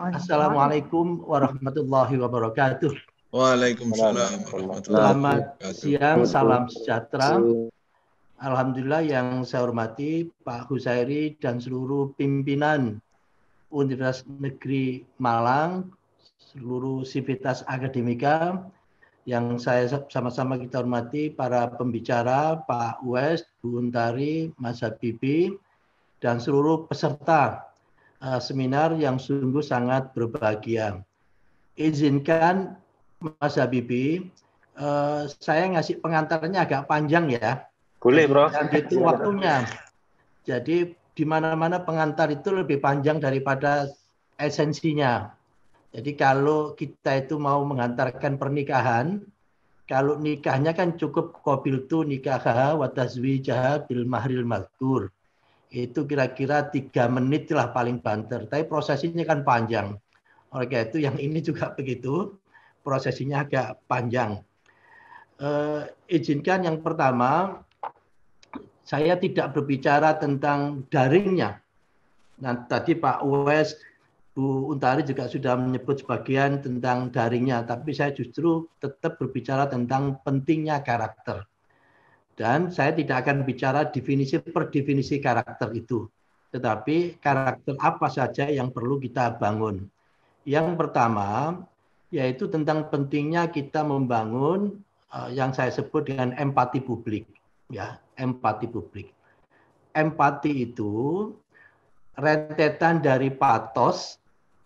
Assalamualaikum warahmatullahi wabarakatuh. Waalaikumsalam warahmatullahi Selamat wabarakatuh. siang, salam sejahtera. Alhamdulillah yang saya hormati Pak Husairi dan seluruh pimpinan Universitas Negeri Malang, seluruh sivitas akademika, yang saya sama-sama kita hormati para pembicara, Pak Uwais, Bu Untari, Mas Habibie, dan seluruh peserta seminar yang sungguh sangat berbahagia. Izinkan Mas Habibie, saya ngasih pengantarnya agak panjang ya. Boleh, Bro. Dan itu waktunya. Jadi di mana-mana pengantar itu lebih panjang daripada esensinya. Jadi kalau kita itu mau mengantarkan pernikahan, kalau nikahnya kan cukup qabiltu nikahaha wa tazwijaha bil mahril mazkur. Itu kira-kira 3 menit lah paling banter. Tapi prosesnya kan panjang. Oleh karena itu yang ini juga begitu, prosesnya agak panjang. Izinkan yang pertama, saya tidak berbicara tentang daringnya. Nah, tadi Pak Uwais, Bu Untari juga sudah menyebut sebagian tentang daringnya, tapi saya justru tetap berbicara tentang pentingnya karakter. Dan saya tidak akan bicara definisi per definisi karakter itu, tetapi karakter apa saja yang perlu kita bangun. Yang pertama, yaitu tentang pentingnya kita membangun yang saya sebut dengan empati publik. Ya, empati publik. Empati itu rentetan dari patos,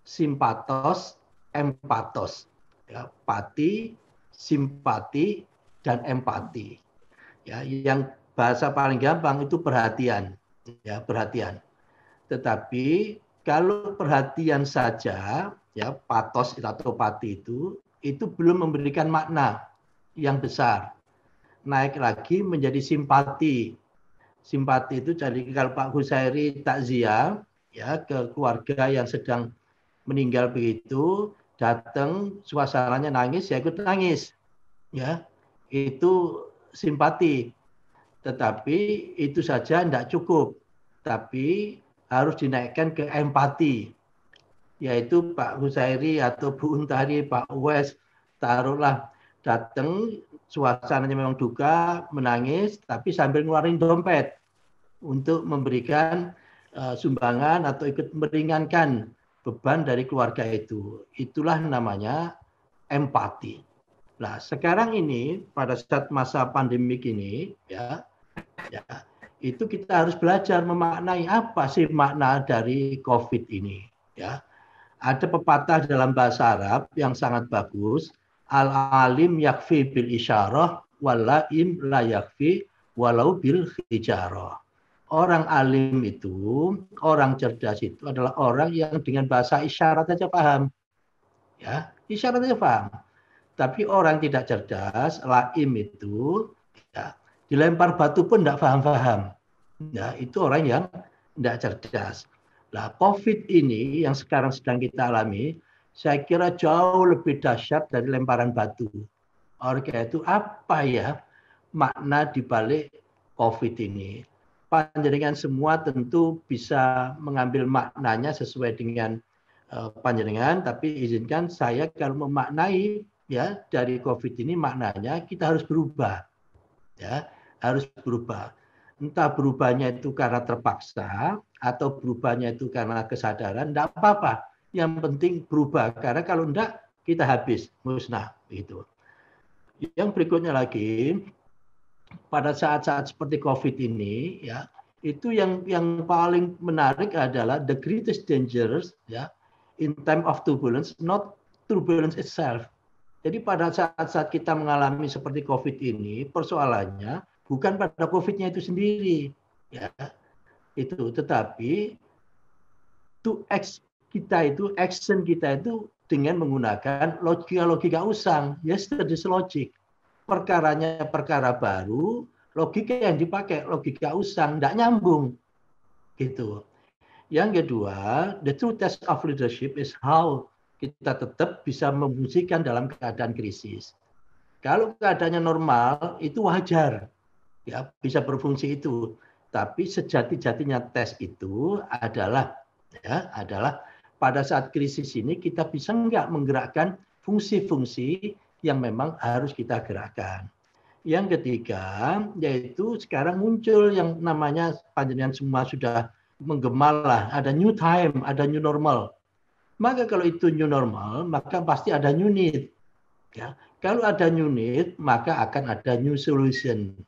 simpatos, empatos. Ya, pati, simpati, dan empati. Ya, yang bahasa paling gampang itu perhatian. Ya, perhatian. Tetapi kalau perhatian saja, ya patos atau pati itu belum memberikan makna yang besar. Naik lagi menjadi simpati. Simpati itu jadi kalau Pak Husairi takziah ya ke keluarga yang sedang meninggal begitu, datang suasananya nangis, ya ikut nangis. Ya, itu simpati. Tetapi itu saja tidak cukup. Tapi harus dinaikkan ke empati. Yaitu Pak Husairi atau Bu Untari, Pak Uwais, taruhlah datang, suasananya memang duka, menangis, tapi sambil ngeluarin dompet untuk memberikan sumbangan atau ikut meringankan beban dari keluarga itu. Itulah namanya empati. Nah, sekarang ini pada saat masa pandemik ini, ya, itu kita harus belajar memaknai apa sih makna dari COVID ini. Ya, ada pepatah dalam bahasa Arab yang sangat bagus. Al-alim yakfi bil isyarah, walaim la yakfi walau bil hijarah. Orang alim itu, orang cerdas itu adalah orang yang dengan bahasa isyarat saja paham. Ya, isyarat saja paham. Tapi orang tidak cerdas, laim itu, ya, dilempar batu pun tidak paham-paham. Ya, itu orang yang tidak cerdas. Nah, COVID ini yang sekarang sedang kita alami, saya kira jauh lebih dahsyat dari lemparan batu. Oleh karena itu, apa ya makna dibalik COVID ini? Panjenengan semua tentu bisa mengambil maknanya sesuai dengan panjenengan, tapi izinkan saya kalau memaknai ya dari COVID ini maknanya kita harus berubah, ya harus berubah. Entah berubahnya itu karena terpaksa atau berubahnya itu karena kesadaran, tidak apa-apa. Yang penting berubah, karena kalau tidak kita habis, musnah gitu. Yang berikutnya lagi, pada saat-saat seperti COVID ini, ya itu yang paling menarik adalah the greatest dangers, ya in time of turbulence, not turbulence itself. Jadi pada saat-saat kita mengalami seperti COVID ini, persoalannya bukan pada COVID-nya itu sendiri, ya itu, tetapi action kita itu dengan menggunakan logika usang, yesterday's logic. Perkaranya perkara baru, logika yang dipakai logika usang, tidak nyambung, gitu. Yang kedua, the true test of leadership is how kita tetap bisa memfungsikan dalam keadaan krisis. Kalau keadaannya normal, itu wajar, ya bisa berfungsi itu. Tapi sejati-jatinya tes itu adalah pada saat krisis ini kita bisa nggak menggerakkan fungsi-fungsi yang memang harus kita gerakkan. Yang ketiga, yaitu sekarang muncul yang namanya panjenengan semua sudah menggemal lah, ada new time, ada new normal. Maka kalau itu new normal, maka pasti ada new need. Ya. Kalau ada new need, maka akan ada new solution.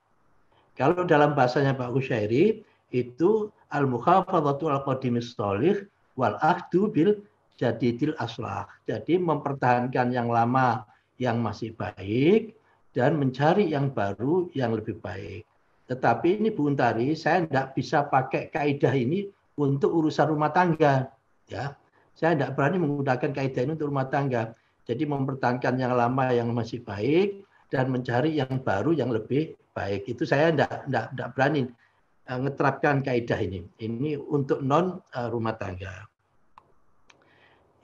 Kalau dalam bahasanya Pak Kusyairi, itu al-mukhafadhatu al-qadimis sholih wal akhdu bil jadidil aslah. Jadi mempertahankan yang lama yang masih baik dan mencari yang baru yang lebih baik. Tetapi ini Bu Untari, saya tidak bisa pakai kaidah ini untuk urusan rumah tangga. Ya, saya tidak berani menggunakan kaidah ini untuk rumah tangga. Jadi mempertahankan yang lama yang masih baik dan mencari yang baru yang lebih baik. Itu saya tidak berani ngeterapkan kaidah ini. Ini untuk non rumah tangga.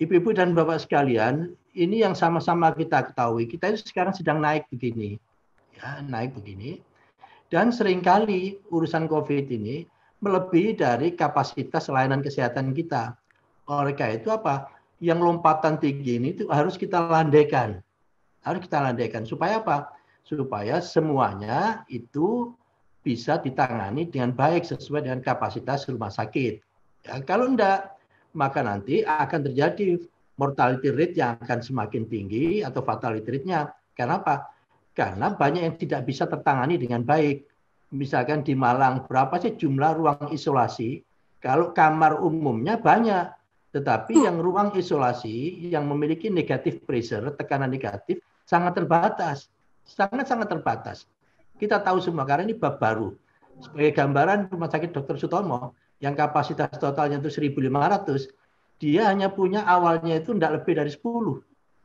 Ibu-ibu dan bapak sekalian, ini yang sama-sama kita ketahui. Kita itu sekarang sedang naik begini, ya, naik begini. Dan seringkali urusan COVID ini melebihi dari kapasitas layanan kesehatan kita. Oleh karena itu apa? Yang lompatan tinggi ini itu harus kita landaikan. Harus kita landaikan. Supaya apa? Supaya semuanya itu bisa ditangani dengan baik sesuai dengan kapasitas rumah sakit. Ya, kalau enggak, maka nanti akan terjadi mortality rate yang akan semakin tinggi atau fatality rate-nya. Karena apa? Karena banyak yang tidak bisa tertangani dengan baik. Misalkan di Malang, berapa sih jumlah ruang isolasi? Kalau kamar umumnya banyak, tetapi yang ruang isolasi yang memiliki negatif pressure, tekanan negatif, sangat terbatas. Sangat-sangat terbatas. Kita tahu semua, karena ini bab baru. Sebagai gambaran, Rumah Sakit Dr. Sutomo, yang kapasitas totalnya itu 1.500, dia hanya punya awalnya itu tidak lebih dari 10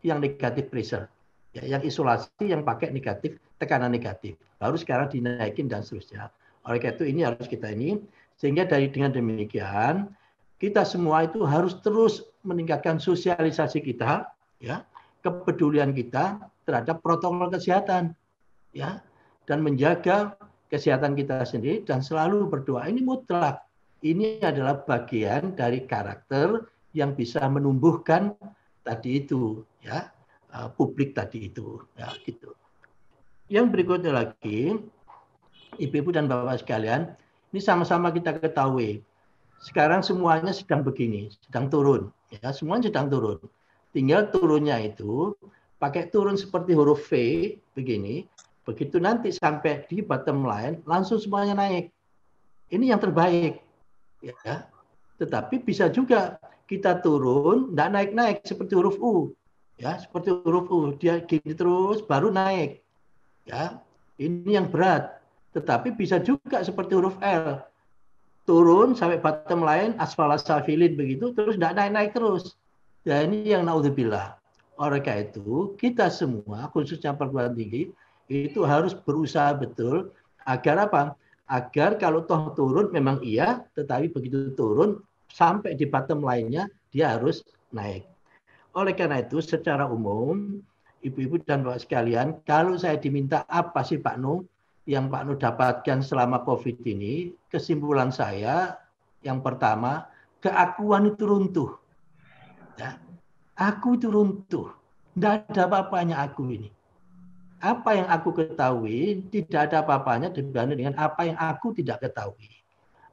yang negatif pressure. Ya, yang isolasi yang pakai negatif, tekanan negatif. Baru sekarang dinaikin dan seterusnya. Oleh karena itu ini harus kita ini, sehingga dengan demikian, kita semua itu harus terus meningkatkan sosialisasi kita, ya, kepedulian kita terhadap protokol kesehatan, ya, dan menjaga kesehatan kita sendiri dan selalu berdoa. Ini mutlak. Ini adalah bagian dari karakter yang bisa menumbuhkan tadi itu, ya, publik tadi itu, ya, gitu. Yang berikutnya lagi, ibu-ibu dan bapak sekalian, ini sama-sama kita ketahui. Sekarang semuanya sedang begini, sedang turun, ya, semuanya sedang turun. Tinggal turunnya itu pakai turun seperti huruf V begini, begitu nanti sampai di bottom line langsung semuanya naik. Ini yang terbaik, ya. Tetapi bisa juga kita turun, tidak naik-naik seperti huruf U, ya, seperti huruf U, dia gini terus baru naik, ya. Ini yang berat. Tetapi bisa juga seperti huruf L, turun sampai bottom line asfala safilin begitu, terus tidak naik-naik terus. Ya, ini yang naudzubillah. Oleh karena itu kita semua khususnya perguruan tinggi itu harus berusaha betul agar apa? Agar kalau toh turun memang iya, tetapi begitu turun sampai di bottom line-nya dia harus naik. Oleh karena itu secara umum ibu-ibu dan bapak sekalian, kalau saya diminta apa sih Pak Nu yang Pak Nu dapatkan selama COVID ini, kesimpulan saya yang pertama, keakuan itu runtuh. Ya, aku itu runtuh. Tidak ada apa-apanya aku ini. Apa yang aku ketahui tidak ada apa-apanya dibanding dengan apa yang aku tidak ketahui.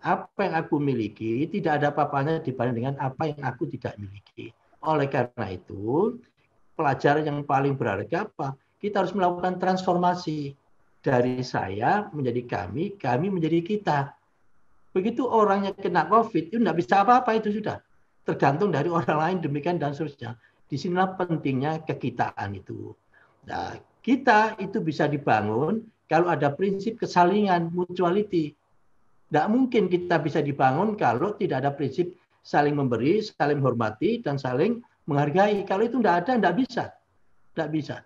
Apa yang aku miliki tidak ada apa-apanya dibanding dengan apa yang aku tidak miliki. Oleh karena itu, pelajaran yang paling berharga apa? Kita harus melakukan transformasi. Dari saya menjadi kami menjadi kita. Begitu orangnya kena COVID, itu tidak bisa apa-apa, itu sudah. Tergantung dari orang lain, demikian dan seterusnya. Disinilah pentingnya kekitaan itu. Nah, kita itu bisa dibangun kalau ada prinsip kesalingan, mutuality. Tidak mungkin kita bisa dibangun kalau tidak ada prinsip saling memberi, saling menghormati, dan saling menghargai. Kalau itu tidak ada, tidak bisa. Tidak bisa.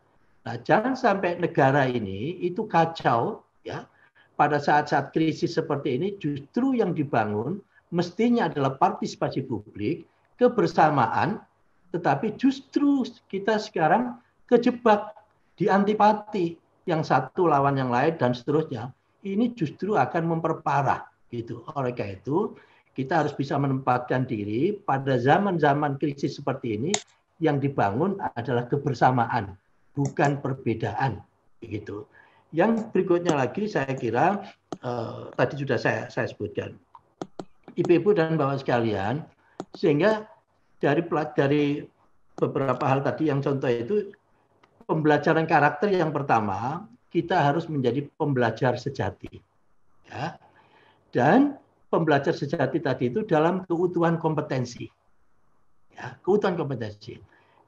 Nah, jangan sampai negara ini itu kacau, ya. Pada saat-saat krisis seperti ini justru yang dibangun mestinya adalah partisipasi publik, kebersamaan, tetapi justru kita sekarang kejebak di antipati, yang satu lawan yang lain dan seterusnya. Ini justru akan memperparah gitu. Oleh karena itu Kita harus bisa menempatkan diri pada zaman-zaman krisis seperti ini, yang dibangun adalah kebersamaan, bukan perbedaan. Begitu. Yang berikutnya lagi saya kira tadi sudah saya sebutkan. Ibu-ibu dan bapak sekalian, sehingga dari beberapa hal tadi yang contoh itu, pembelajaran karakter yang pertama, kita harus menjadi pembelajar sejati. Ya. Dan pembelajar sejati tadi itu dalam keutuhan kompetensi. Ya, keutuhan kompetensi.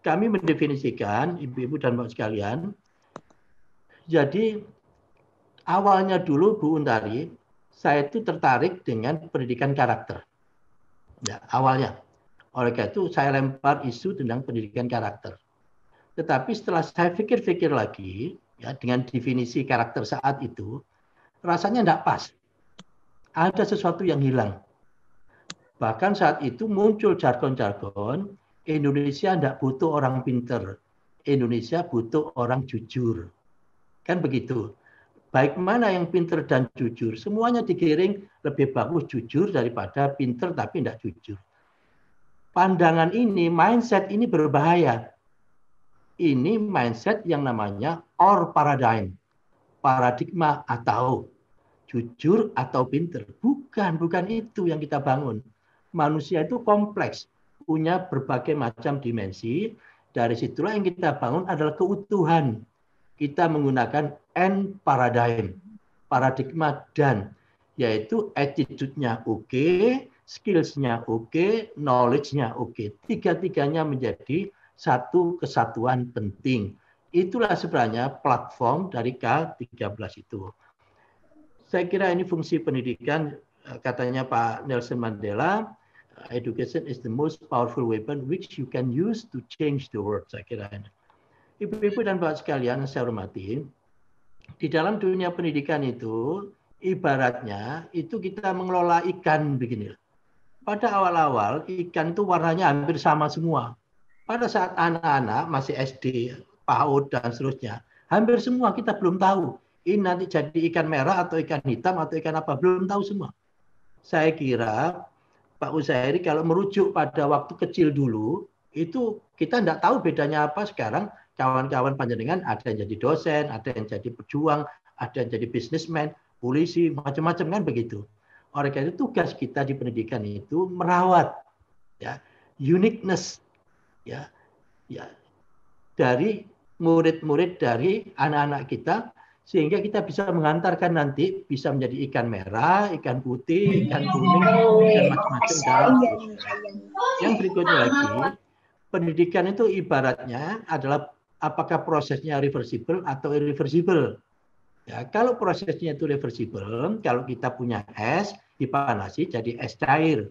Kami mendefinisikan, ibu-ibu dan bapak sekalian, jadi awalnya dulu Bu Untari, saya itu tertarik dengan pendidikan karakter. Ya, awalnya. Oleh karena itu saya lempar isu tentang pendidikan karakter. Tetapi setelah saya pikir-pikir lagi, ya, dengan definisi karakter saat itu, rasanya tidak pas. Ada sesuatu yang hilang. Bahkan saat itu muncul jargon-jargon, Indonesia tidak butuh orang pinter, Indonesia butuh orang jujur. Kan begitu. Baik mana yang pinter dan jujur, semuanya digiring lebih bagus jujur daripada pinter tapi tidak jujur. Pandangan ini, mindset ini berbahaya. Ini mindset yang namanya or paradigm, paradigma atau jujur atau pinter. Bukan itu yang kita bangun. Manusia itu kompleks, punya berbagai macam dimensi. Dari situlah yang kita bangun adalah keutuhan. Kita menggunakan N paradigm, paradigma dan, yaitu attitude-nya oke, skills-nya oke, knowledge-nya oke. Tiga-tiganya menjadi satu kesatuan penting. Itulah sebenarnya platform dari K13 itu. Saya kira ini fungsi pendidikan, katanya Pak Nelson Mandela, education is the most powerful weapon which you can use to change the world. Saya kira ini. Ibu-ibu dan bapak sekalian yang saya hormati, di dalam dunia pendidikan itu, ibaratnya itu kita mengelola ikan begini. Pada awal-awal ikan itu warnanya hampir sama semua. Pada saat anak-anak masih SD, PAUD dan seterusnya, hampir semua kita belum tahu. Ini nanti jadi ikan merah atau ikan hitam atau ikan apa, belum tahu semua. Saya kira Pak Uzairi kalau merujuk pada waktu kecil dulu, itu kita tidak tahu bedanya apa. Sekarang kawan-kawan panjenengan ada yang jadi dosen, ada yang jadi pejuang, ada yang jadi bisnismen, polisi, macam-macam kan begitu. Oleh karena itu tugas kita di pendidikan itu merawat ya uniqueness ya dari murid-murid dari anak-anak kita, sehingga kita bisa mengantarkan nanti bisa menjadi ikan merah, ikan putih, ikan kuning, dan macam-macam. Yang berikutnya lagi, pendidikan itu ibaratnya adalah apakah prosesnya reversible atau irreversible. Ya, kalau prosesnya itu reversible, kalau kita punya es dipanasi jadi es cair.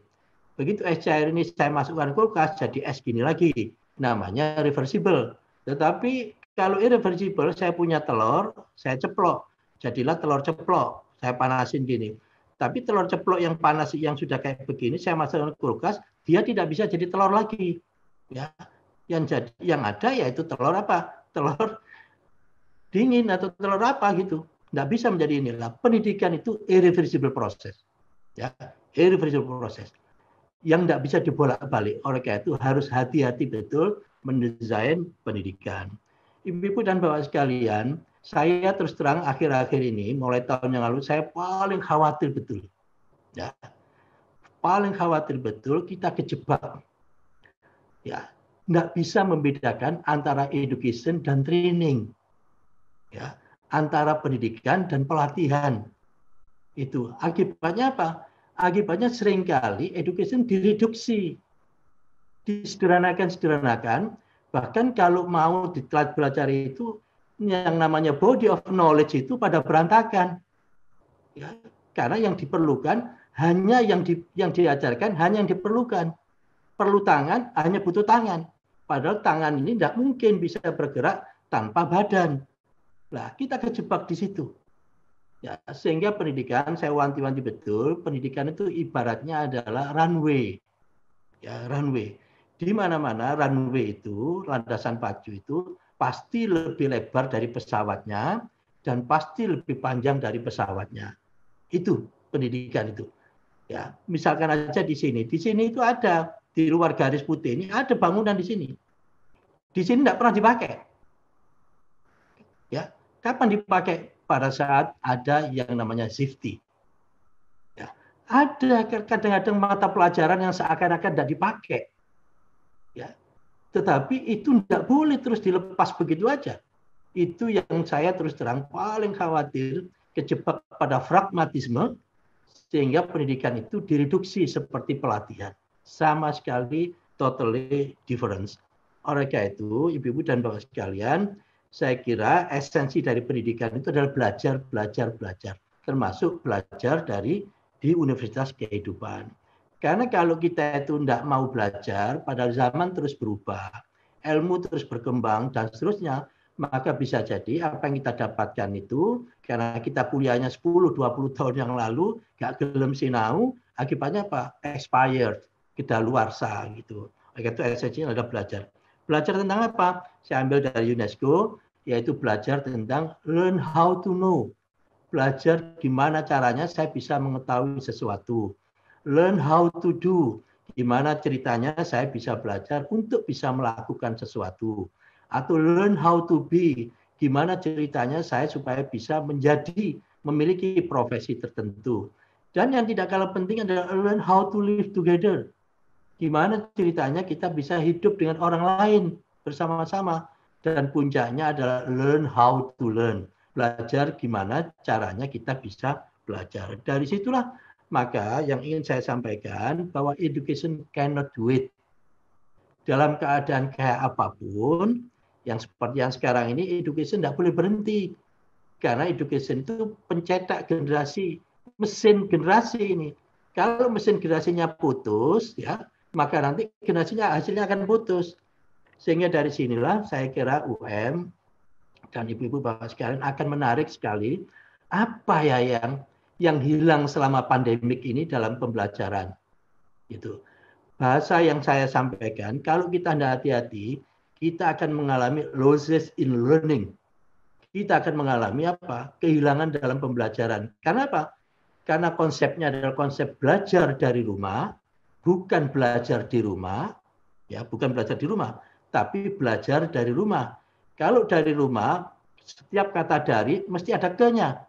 Begitu es cair ini saya masukkan kulkas jadi es gini lagi, namanya reversible. Tetapi kalau irreversible, saya punya telur, saya ceplok, jadilah telur ceplok, saya panasin gini. Tapi telur ceplok yang panas yang sudah kayak begini, saya masukkan kulkas, dia tidak bisa jadi telur lagi. Ya, yang ada yaitu telur apa? Telur dingin atau telur apa gitu. Nggak bisa menjadi inilah. Pendidikan itu irreversible proses. Ya, irreversible proses. Yang tidak bisa dibolak-balik. Oleh karena itu harus hati-hati betul mendesain pendidikan. Ibu-ibu dan bapak sekalian, saya terus terang akhir-akhir ini, mulai tahun yang lalu, saya paling khawatir betul. Ya, paling khawatir betul kita kejebak. Ya, nggak bisa membedakan antara education dan training. Ya, antara pendidikan dan pelatihan. Itu akibatnya apa? Akibatnya seringkali education direduksi, disederhanakan, bahkan kalau mau ditelat belajar itu yang namanya body of knowledge itu pada berantakan. Ya, karena yang diperlukan hanya yang diajarkan hanya yang diperlukan. Perlu tangan, hanya butuh tangan. Padahal tangan ini tidak mungkin bisa bergerak tanpa badan. Nah, kita kejebak di situ. Ya, sehingga pendidikan, saya wanti-wanti betul, pendidikan itu ibaratnya adalah runway. Ya, runway. Di mana-mana runway itu, landasan pacu itu, pasti lebih lebar dari pesawatnya, dan pasti lebih panjang dari pesawatnya. Itu pendidikan itu. Ya, misalkan aja di sini itu ada di luar garis putih ini ada bangunan di sini. Di sini tidak pernah dipakai. Ya, kapan dipakai? Pada saat ada yang namanya safety. Ya, ada kadang-kadang mata pelajaran yang seakan-akan tidak dipakai. Ya, tetapi itu tidak boleh terus dilepas begitu aja. Itu yang saya terus terang paling khawatir, kejebak pada pragmatisme sehingga pendidikan itu direduksi seperti pelatihan. Sama sekali totally different. Oleh karena itu, Ibu-ibu dan Bapak sekalian, saya kira esensi dari pendidikan itu adalah belajar, termasuk belajar dari di universitas kehidupan. Karena kalau kita itu tidak mau belajar, pada zaman terus berubah, ilmu terus berkembang, dan seterusnya, maka bisa jadi apa yang kita dapatkan itu, karena kita kuliahnya 10-20 tahun yang lalu, gak gelem sinau, akibatnya apa? Expired, kedaluarsa gitu. Itu esensinya adalah belajar. Belajar tentang apa? Saya ambil dari UNESCO, yaitu belajar tentang learn how to know. Belajar gimana caranya saya bisa mengetahui sesuatu. Learn how to do. Gimana ceritanya saya bisa belajar untuk bisa melakukan sesuatu. Atau learn how to be. Gimana ceritanya saya supaya bisa menjadi, memiliki profesi tertentu. Dan yang tidak kalah penting adalah learn how to live together. Gimana ceritanya kita bisa hidup dengan orang lain bersama-sama. Dan puncaknya adalah learn how to learn. Belajar gimana caranya kita bisa belajar. Dari situlah maka yang ingin saya sampaikan bahwa education cannot wait. Dalam keadaan kayak apapun, yang seperti yang sekarang ini, education tidak boleh berhenti. Karena education itu pencetak generasi, mesin generasi ini. Kalau mesin generasinya putus, ya, maka nanti generasinya hasilnya akan putus. Sehingga dari sinilah saya kira UM dan ibu-ibu bapak sekalian akan menarik sekali apa ya yang hilang selama pandemik ini dalam pembelajaran. Gitu. Bahasa yang saya sampaikan, kalau kita tidak hati-hati, kita akan mengalami losses in learning. Kita akan mengalami apa? Kehilangan dalam pembelajaran. Karena apa? Karena konsepnya adalah konsep belajar dari rumah, bukan belajar di rumah, ya, bukan belajar di rumah, tapi belajar dari rumah. Kalau dari rumah, setiap kata dari mesti ada ke-nya.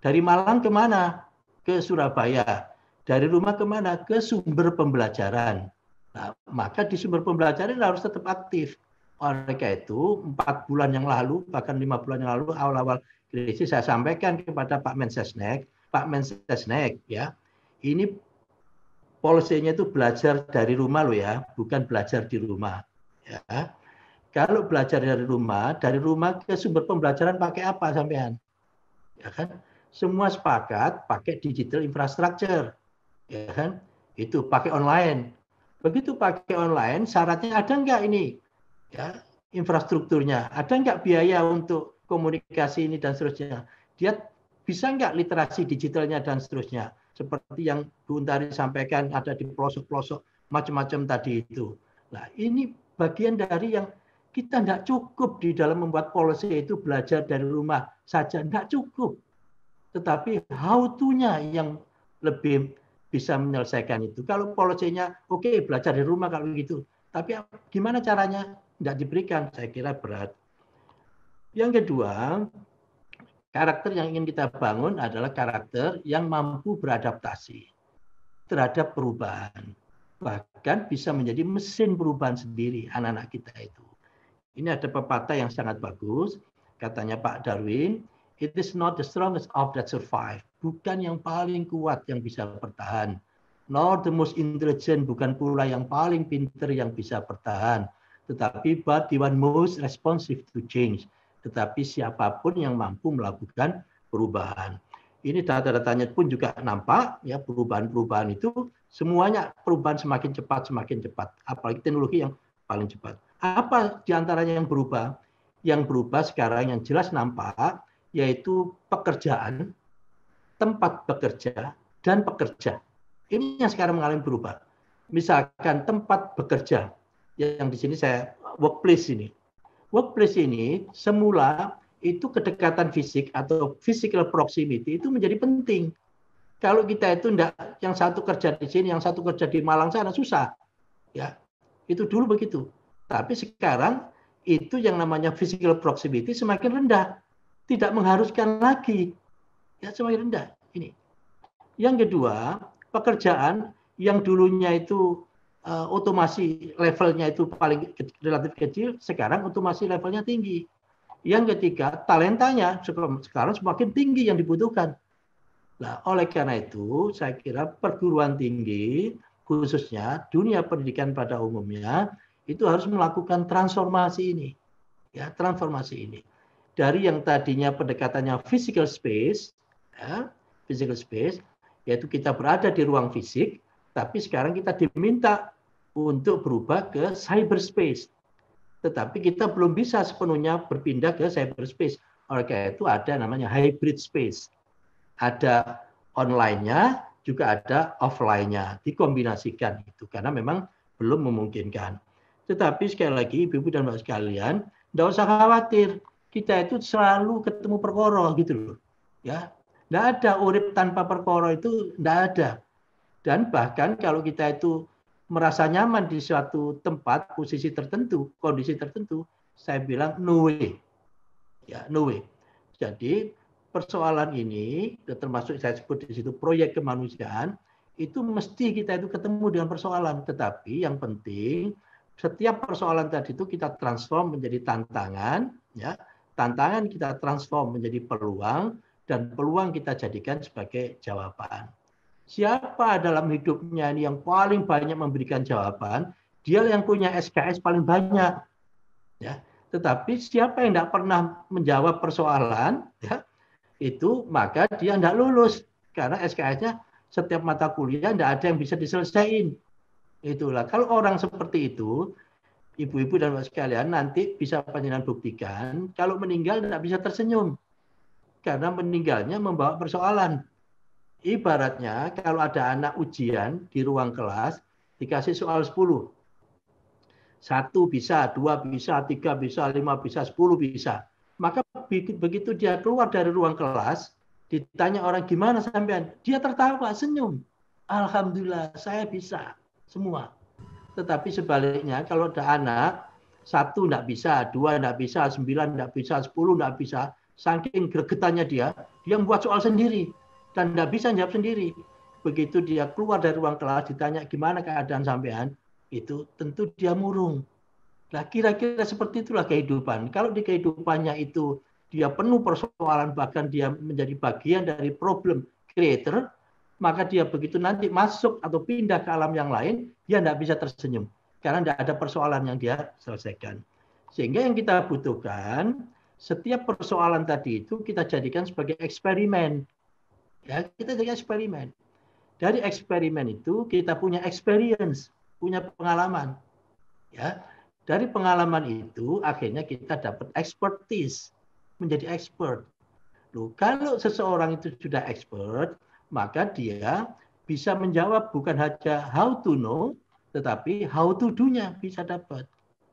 Dari Malang kemana? Ke Surabaya. Dari rumah kemana? Ke sumber pembelajaran. Nah, maka di sumber pembelajaran harus tetap aktif. Oleh karena itu, 4 bulan yang lalu, bahkan 5 bulan yang lalu, awal-awal krisis, saya sampaikan kepada Pak Mensesnek, ya, ini polisinya itu belajar dari rumah loh ya, bukan belajar di rumah. Ya. Kalau belajar dari rumah ke sumber pembelajaran pakai apa sampean? Ya kan? Semua sepakat pakai digital infrastructure, ya kan? Itu pakai online. Begitu pakai online, syaratnya ada nggak ini? Ya, infrastrukturnya, ada nggak biaya untuk komunikasi ini dan seterusnya? Dia bisa nggak literasi digitalnya dan seterusnya? Seperti yang Bu Untari sampaikan ada di pelosok-pelosok macam-macam tadi itu. Nah, ini bagian dari yang kita tidak cukup di dalam membuat policy itu belajar dari rumah saja, tidak cukup. Tetapi how to-nya yang lebih bisa menyelesaikan itu. Kalau policy-nya oke, belajar di rumah kalau gitu. Tapi gimana caranya? Tidak diberikan, saya kira berat. Yang kedua, karakter yang ingin kita bangun adalah karakter yang mampu beradaptasi terhadap perubahan. Bahkan bisa menjadi mesin perubahan sendiri anak-anak kita itu. Ini ada pepatah yang sangat bagus, katanya Pak Darwin, it is not the strongest of that survive. Bukan yang paling kuat yang bisa bertahan. Nor the most intelligent, bukan pula yang paling pintar yang bisa bertahan. Tetapi but the one most responsive to change. Tetapi siapapun yang mampu melakukan perubahan. Ini data-datanya pun juga nampak, ya, perubahan-perubahan itu semuanya perubahan semakin cepat. Apalagi teknologi yang paling cepat. Apa diantaranya yang berubah? Yang berubah sekarang yang jelas nampak, yaitu pekerjaan, tempat bekerja, dan pekerja. Ini yang sekarang mengalami berubah. Misalkan tempat bekerja, yang di sini saya workplace ini. Workplace ini semula itu kedekatan fisik atau physical proximity itu menjadi penting. Kalau kita itu enggak, yang satu kerja di sini, yang satu kerja di Malang sana, susah. Ya, itu dulu begitu. Tapi sekarang itu yang namanya physical proximity semakin rendah, tidak mengharuskan lagi, ya semakin rendah. Ini. Yang kedua, pekerjaan yang dulunya itu otomasi levelnya itu paling relatif kecil, sekarang otomasi levelnya tinggi. Yang ketiga, talentanya sekarang semakin tinggi yang dibutuhkan. Nah, oleh karena itu, saya kira perguruan tinggi, khususnya dunia pendidikan pada umumnya, itu harus melakukan transformasi ini. Ya, transformasi ini. Dari yang tadinya pendekatannya physical space, ya, physical space, yaitu kita berada di ruang fisik, tapi sekarang kita diminta untuk berubah ke cyberspace. Tetapi kita belum bisa sepenuhnya berpindah ke cyberspace. Oleh karena itu ada namanya hybrid space. Ada online-nya, juga ada offline-nya. Dikombinasikan itu karena memang belum memungkinkan. Tetapi sekali lagi Ibu-ibu dan Bapak sekalian, tidak usah khawatir. Kita itu selalu ketemu perkara gitu loh. Ya. Tidak ada urip tanpa perkara itu, tidak ada. Dan bahkan kalau kita itu merasa nyaman di suatu tempat, posisi tertentu, kondisi tertentu, saya bilang no way. Ya, no way. Jadi persoalan ini, termasuk saya sebut di situ proyek kemanusiaan, itu mesti kita itu ketemu dengan persoalan. Tetapi yang penting, setiap persoalan tadi itu kita transform menjadi tantangan, ya, tantangan kita transform menjadi peluang, dan peluang kita jadikan sebagai jawaban. Siapa dalam hidupnya ini yang paling banyak memberikan jawaban, dia yang punya SKS paling banyak. Ya. Tetapi siapa yang tidak pernah menjawab persoalan, ya, itu maka dia tidak lulus. Karena SKS-nya setiap mata kuliah tidak ada yang bisa diselesaikan. Itulah. Kalau orang seperti itu, ibu-ibu dan bapak sekalian, nanti bisa panjenengan buktikan, kalau meninggal tidak bisa tersenyum. Karena meninggalnya membawa persoalan. Ibaratnya kalau ada anak ujian di ruang kelas, dikasih soal 10. 1 bisa, 2 bisa, 3 bisa, 5 bisa, 10 bisa. Maka begitu dia keluar dari ruang kelas, ditanya orang gimana sampean, dia tertawa, senyum. Alhamdulillah, saya bisa semua. Tetapi sebaliknya kalau ada anak, 1 enggak bisa, 2 enggak bisa, 9 enggak bisa, 10 enggak bisa, saking gregetannya dia membuat soal sendiri. Dan tidak bisa jawab sendiri. Begitu dia keluar dari ruang kelas, ditanya gimana keadaan sampean, itu tentu dia murung. Nah, kira-kira seperti itulah kehidupan. Kalau di kehidupannya itu dia penuh persoalan, bahkan dia menjadi bagian dari problem creator, maka dia begitu nanti masuk atau pindah ke alam yang lain, dia tidak bisa tersenyum. Karena tidak ada persoalan yang dia selesaikan. Sehingga yang kita butuhkan, setiap persoalan tadi itu kita jadikan sebagai eksperimen. Ya, kita jadi eksperimen. Dari eksperimen itu kita punya experience, punya pengalaman. Ya, dari pengalaman itu akhirnya kita dapat expertise, menjadi expert. Loh, kalau seseorang itu sudah expert, maka dia bisa menjawab bukan hanya how to know, tetapi how to do-nya bisa dapat.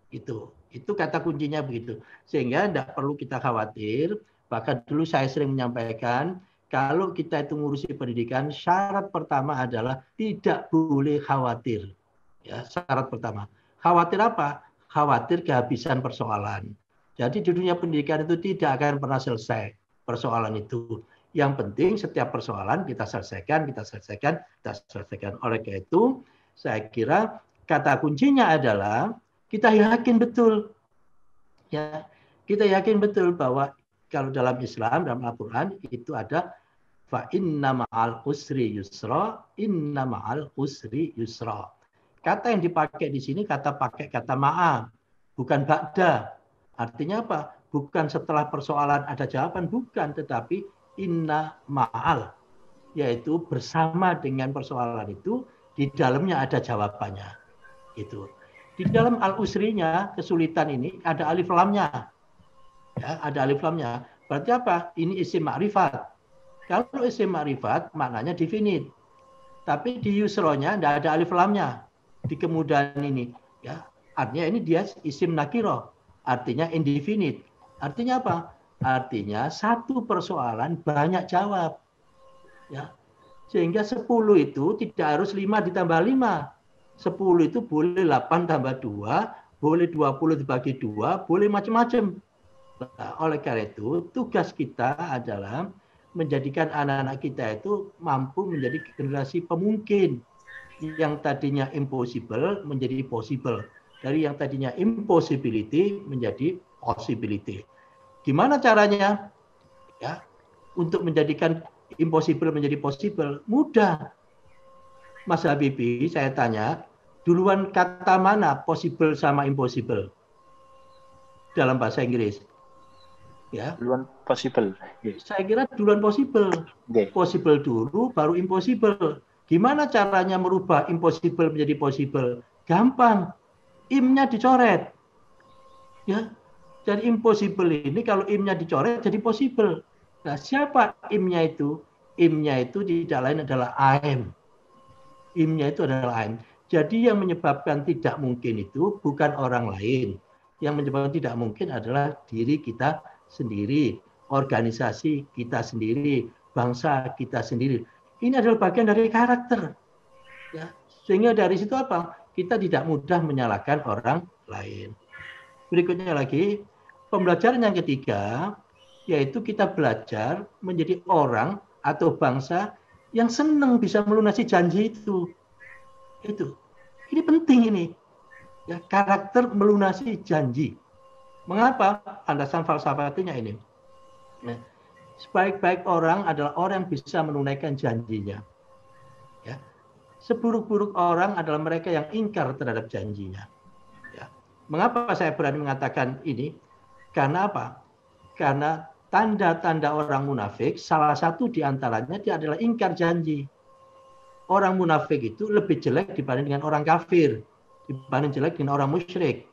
Itu kata kuncinya begitu. Sehingga tidak perlu kita khawatir. Bahkan dulu saya sering menyampaikan, kalau kita itu ngurusi pendidikan, syarat pertama adalah tidak boleh khawatir. Ya, syarat pertama. Khawatir apa? Khawatir kehabisan persoalan. Jadi di dunia pendidikan itu tidak akan pernah selesai persoalan itu. Yang penting setiap persoalan kita selesaikan, kita selesaikan, kita selesaikan. Oleh karena itu, saya kira kata kuncinya adalah kita yakin betul, ya, kita yakin betul bahwa kalau dalam Islam, dalam Al-Quran itu ada fa inna ma'al usri yusra, inna ma'al usri yusra. Kata yang dipakai di sini pakai kata ma'a, bukan ba'da. Artinya apa? Bukan setelah persoalan ada jawaban, bukan, tetapi inna ma'al, yaitu bersama dengan persoalan itu di dalamnya ada jawabannya. Itu. Di dalam al-usrinya, kesulitan ini ada alif lamnya. Ya, ada alif lamnya. Berarti apa? Ini isim ma'rifat. Kalau isim ma'rifat maknanya definite. Tapi di yusronya tidak ada alif lamnya. Di kemudahan ini, ya. Artinya ini dia isim nakiro. Artinya indefinite. Artinya apa? Artinya satu persoalan banyak jawab. Ya. Sehingga 10 itu tidak harus 5 ditambah 5. 10 itu boleh 8 tambah 2, boleh 20 dibagi 2, boleh macam-macam. Nah, oleh karena itu, tugas kita adalah menjadikan anak-anak kita itu mampu menjadi generasi pemungkin. Yang tadinya impossible menjadi possible. Dari yang tadinya impossibility menjadi possibility. Gimana caranya? Ya, untuk menjadikan impossible menjadi possible? Mudah. Mas Habibie, saya tanya, duluan kata mana possible sama impossible dalam bahasa Inggris? Ya. Duluan possible. Saya kira duluan possible. Possible dulu, baru impossible. Gimana caranya merubah impossible menjadi possible? Gampang. Im-nya dicoret. Ya. Jadi impossible ini kalau im-nya dicoret jadi possible. Nah, siapa im-nya itu? Im-nya itu tidak lain adalah am. Im-nya itu adalah am. Jadi yang menyebabkan tidak mungkin itu bukan orang lain. Yang menyebabkan tidak mungkin adalah diri kita sendiri, organisasi kita sendiri, bangsa kita sendiri. Ini adalah bagian dari karakter. Ya. Sehingga dari situ apa? Kita tidak mudah menyalahkan orang lain. Berikutnya lagi, pembelajaran yang ketiga, yaitu kita belajar menjadi orang atau bangsa yang senang bisa melunasi janji itu. Ini penting ini. Ya, karakter melunasi janji. Mengapa? Landasan falsafatnya ini. Nah, sebaik-baik orang adalah orang yang bisa menunaikan janjinya. Ya. Seburuk-buruk orang adalah mereka yang ingkar terhadap janjinya. Ya. Mengapa saya berani mengatakan ini? Karena apa? Karena tanda-tanda orang munafik, salah satu diantaranya dia adalah ingkar janji. Orang munafik itu lebih jelek dibanding dengan orang kafir, dibanding jelek dengan orang musyrik.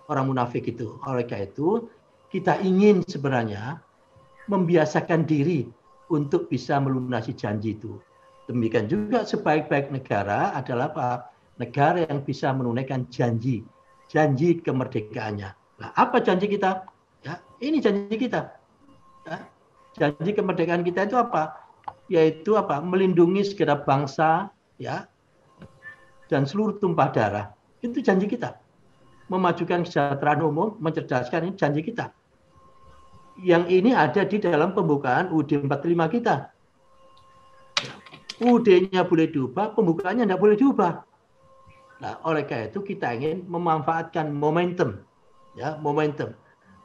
Orang munafik itu. Oleh karena itu, kita ingin sebenarnya membiasakan diri untuk bisa melunasi janji itu. Demikian juga sebaik-baik negara adalah apa? Negara yang bisa menunaikan janji kemerdekaannya. Nah, apa janji kita? Ya, ini janji kita. Ya, janji kemerdekaan kita itu apa? Yaitu apa? Melindungi segenap bangsa, ya, dan seluruh tumpah darah. Itu janji kita. Memajukan kesejahteraan umum, mencerdaskan, ini janji kita. Yang ini ada di dalam pembukaan UUD 45 kita. UUD-nya boleh diubah, pembukaannya tidak boleh diubah. Nah, oleh karena itu kita ingin memanfaatkan momentum, ya, momentum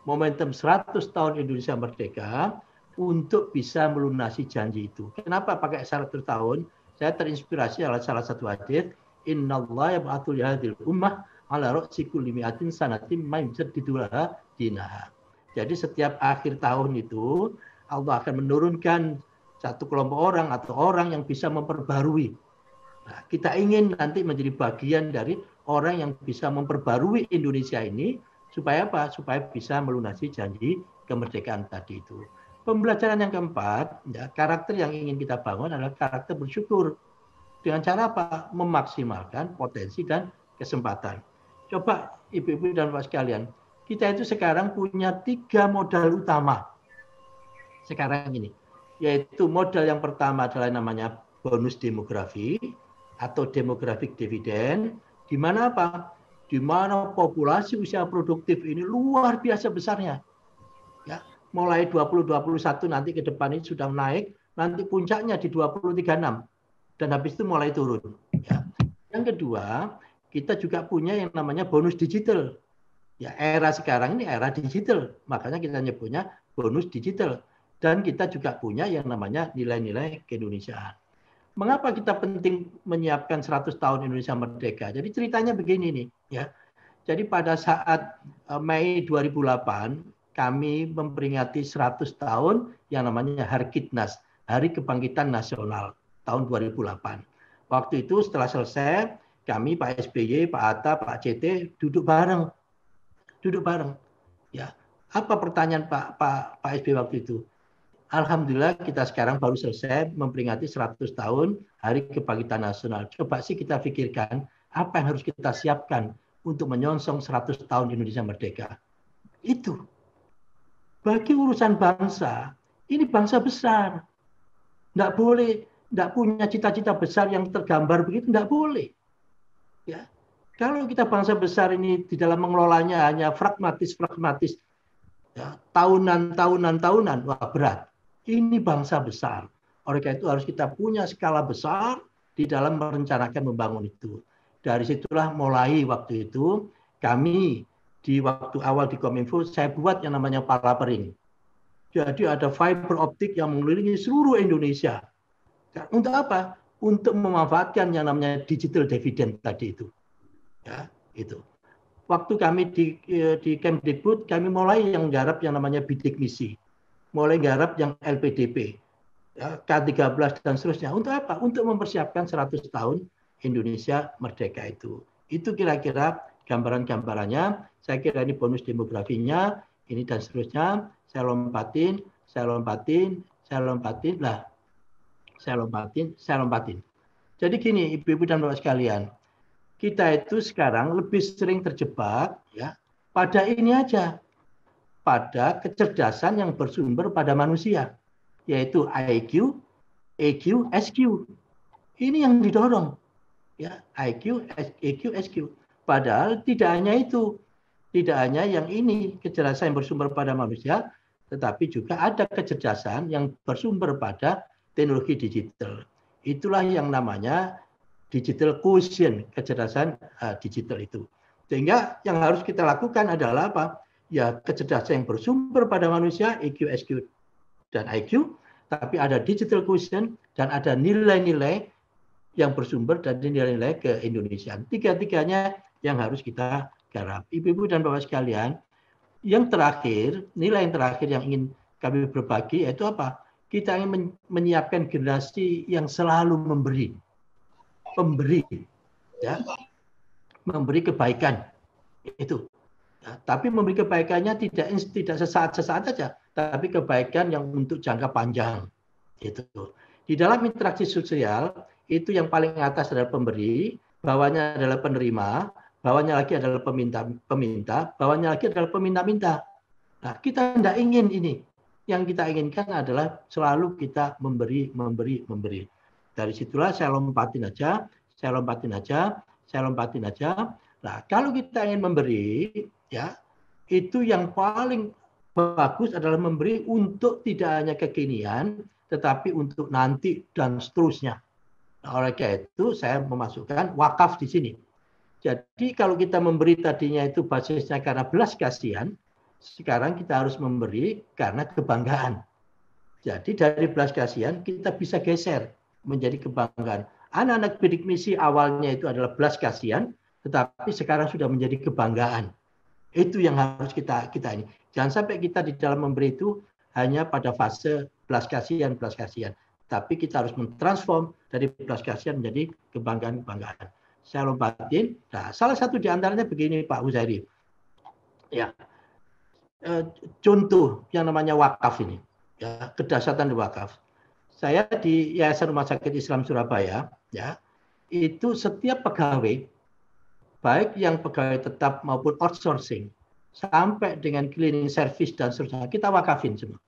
100 tahun Indonesia merdeka untuk bisa melunasi janji itu. Kenapa pakai 100 tahun? Saya terinspirasi oleh salah satu hadits, innallaha yab'atsu li hadhil ummah ala ra'si kulli mi'atin sanatin may yujaddidulaha dinaha. Jadi setiap akhir tahun itu Allah akan menurunkan satu kelompok orang atau orang yang bisa memperbarui. Nah, kita ingin nanti menjadi bagian dari orang yang bisa memperbarui Indonesia ini supaya apa? Supaya bisa melunasi janji kemerdekaan tadi itu. Pembelajaran yang keempat, ya, karakter yang ingin kita bangun adalah karakter bersyukur. Dengan cara apa? Memaksimalkan potensi dan kesempatan. Coba ibu-ibu dan bapak sekalian, kita itu sekarang punya 3 modal utama. Sekarang ini, yaitu modal yang pertama adalah namanya bonus demografi atau demographic dividend, di mana apa? Di mana populasi usia produktif ini luar biasa besarnya. Ya, mulai 2021 nanti ke depan ini sudah naik, nanti puncaknya di 2036 dan habis itu mulai turun. Ya. Yang kedua, kita juga punya yang namanya bonus digital. Ya, era sekarang ini era digital, makanya kita nyebutnya bonus digital. Dan kita juga punya yang namanya nilai-nilai keindonesiaan. Mengapa kita penting menyiapkan 100 tahun Indonesia merdeka? Jadi ceritanya begini nih, ya. Jadi pada saat Mei 2008 kami memperingati 100 tahun yang namanya Harkitnas, Hari Kebangkitan Nasional tahun 2008. Waktu itu setelah selesai, kami Pak SBY, Pak Hatta, Pak CT duduk bareng. Ya, apa pertanyaan Pak SBY waktu itu? Alhamdulillah kita sekarang baru selesai memperingati 100 tahun Hari Kebangkitan Nasional. Coba sih kita pikirkan apa yang harus kita siapkan untuk menyongsong 100 tahun Indonesia merdeka. Itu. Bagi urusan bangsa, ini bangsa besar. Nggak boleh tidak punya cita-cita besar yang tergambar begitu, tidak boleh. Ya, kalau kita bangsa besar ini di dalam mengelolanya hanya pragmatis, ya, tahunan, wah berat. Ini bangsa besar. Oleh karena itu harus kita punya skala besar di dalam merencanakan membangun itu. Dari situlah mulai waktu itu kami di waktu awal di Kominfo saya buat yang namanya Palapering. Jadi ada fiber optik yang mengelilingi seluruh Indonesia. Untuk apa? Untuk memanfaatkan yang namanya digital dividend tadi itu. Ya, itu. Waktu kami di Kemdikbud, kami mulai yang garap yang namanya bidik misi. Mulai garap yang LPDP, ya, K13 dan seterusnya. Untuk apa? Untuk mempersiapkan 100 tahun Indonesia merdeka itu. Itu kira-kira gambaran-gambarannya. Saya kira ini bonus demografinya, ini dan seterusnya. Saya lompatin. Jadi gini, Ibu-ibu dan Bapak sekalian, kita itu sekarang lebih sering terjebak ya pada ini aja, pada kecerdasan yang bersumber pada manusia, yaitu IQ, EQ, SQ. Ini yang didorong, ya, IQ, EQ, SQ. Padahal tidak hanya itu, tidak hanya yang ini kecerdasan yang bersumber pada manusia, tetapi juga ada kecerdasan yang bersumber pada teknologi digital. Itulah yang namanya digital quotient, kecerdasan digital itu. Sehingga yang harus kita lakukan adalah apa? Ya, kecerdasan yang bersumber pada manusia, EQ, SQ, dan IQ, tapi ada digital quotient dan ada nilai-nilai yang bersumber dari nilai-nilai keindonesiaan. Tiga-tiganya yang harus kita garap. Ibu-ibu dan Bapak sekalian, yang terakhir, nilai yang terakhir yang ingin kami berbagi yaitu apa? Kita ingin menyiapkan generasi yang selalu memberi, ya, memberi kebaikan itu. Ya, tapi memberi kebaikannya tidak sesaat saja, tapi kebaikan yang untuk jangka panjang. Itu. Di dalam interaksi sosial itu yang paling atas adalah pemberi, bawahnya adalah penerima, bawahnya lagi adalah peminta, bawahnya lagi adalah peminta-minta. Nah, kita tidak ingin ini. Yang kita inginkan adalah selalu kita memberi. Dari situlah saya lompatin aja. Nah, kalau kita ingin memberi, ya, itu yang paling bagus adalah memberi untuk tidak hanya kekinian, tetapi untuk nanti dan seterusnya. Nah, oleh karena itu saya memasukkan wakaf di sini. Jadi kalau kita memberi tadinya itu basisnya karena belas kasihan, sekarang kita harus memberi karena kebanggaan. Jadi dari belas kasihan kita bisa geser menjadi kebanggaan. Anak-anak bidik misi awalnya itu adalah belas kasihan, tetapi sekarang sudah menjadi kebanggaan. Itu yang harus kita ini. Jangan sampai kita di dalam memberi itu hanya pada fase belas kasihan. Tapi kita harus mentransform dari belas kasihan menjadi kebanggaan. Saya lompatin. Nah, salah satu di antaranya begini Pak Huzairi. Ya, contoh yang namanya wakaf ini, ya, kedahsyatan di wakaf. Saya di Yayasan Rumah Sakit Islam Surabaya, ya, itu setiap pegawai, baik yang pegawai tetap maupun outsourcing, sampai dengan cleaning service dan seterusnya, kita wakafin semua.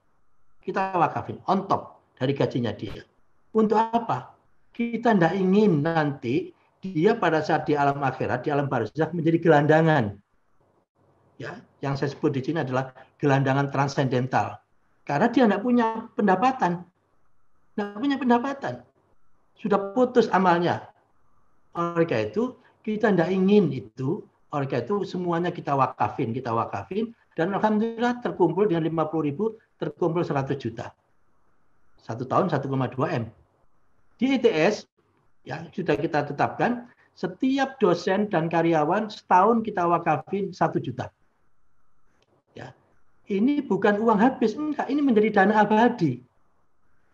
Kita wakafin on top dari gajinya dia. Untuk apa? Kita tidak ingin nanti dia pada saat di alam akhirat, di alam barzakh menjadi gelandangan. Ya, yang saya sebut di sini adalah gelandangan transendental. Karena dia tidak punya pendapatan. Sudah putus amalnya. Oleh karena itu, kita tidak ingin itu. Oleh karena itu, semuanya kita wakafin. Dan alhamdulillah terkumpul dengan 50.000, terkumpul 100 juta. 1 tahun 1,2 M. Di ITS, ya, sudah kita tetapkan, setiap dosen dan karyawan setahun kita wakafin 1 juta. Ya. Ini bukan uang habis, enggak. Ini menjadi dana abadi.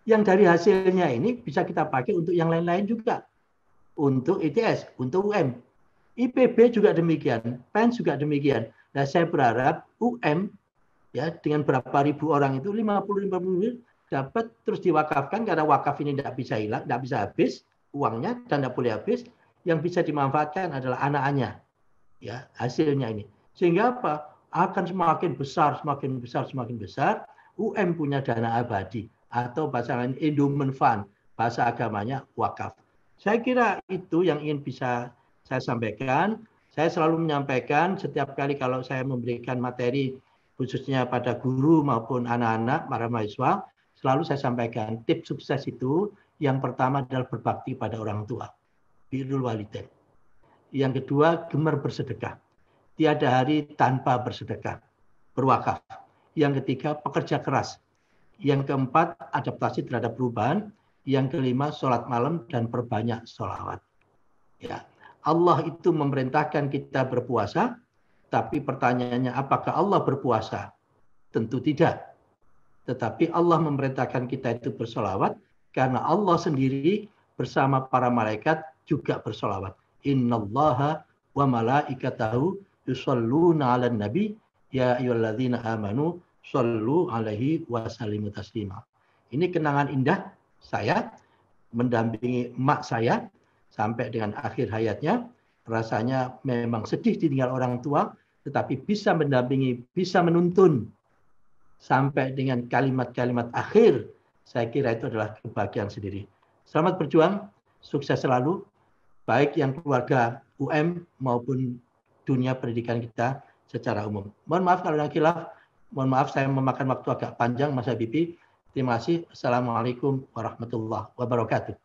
Yang dari hasilnya ini bisa kita pakai untuk yang lain-lain juga. Untuk ITS, untuk UM. IPB juga demikian, PEN juga demikian. Nah, saya berharap UM, ya, dengan berapa ribu orang itu, 50 dapat terus diwakafkan, karena wakaf ini tidak bisa hilang, tidak bisa habis uangnya, dan tidak boleh habis. Yang bisa dimanfaatkan adalah anak-anaknya. Ya, hasilnya ini. Sehingga apa? Akan semakin besar. UM punya dana abadi atau pasangan endowment fund, bahasa agamanya wakaf. Saya kira itu yang ingin bisa saya sampaikan. Saya selalu menyampaikan setiap kali kalau saya memberikan materi khususnya pada guru maupun anak-anak, para mahasiswa, selalu saya sampaikan tips sukses itu yang pertama adalah berbakti pada orang tua, birrul walidain. Yang kedua, gemar bersedekah. Tiada hari tanpa bersedekah, berwakaf. Yang ketiga, pekerja keras. Yang keempat, adaptasi terhadap perubahan. Yang kelima, sholat malam dan perbanyak sholawat. Ya, Allah itu memerintahkan kita berpuasa, tapi pertanyaannya apakah Allah berpuasa? Tentu tidak. Tetapi Allah memerintahkan kita itu bersolawat karena Allah sendiri bersama para malaikat juga bersolawat. Innallaha wa malaikatahu yusholluna 'alan nabi ya ayyuhalladzina amanu shollu 'alaihi wa sallimu taslima. Ini kenangan indah saya mendampingi emak saya sampai dengan akhir hayatnya. Rasanya memang sedih ditinggal orang tua, tetapi bisa mendampingi, bisa menuntun sampai dengan kalimat-kalimat akhir, saya kira itu adalah kebahagiaan sendiri. Selamat berjuang, sukses selalu, baik yang keluarga UM maupun dunia pendidikan kita secara umum. Mohon maaf kalau ada khilaf, mohon maaf saya memakan waktu agak panjang, Mas Habibie. Terima kasih. Assalamualaikum warahmatullahi wabarakatuh.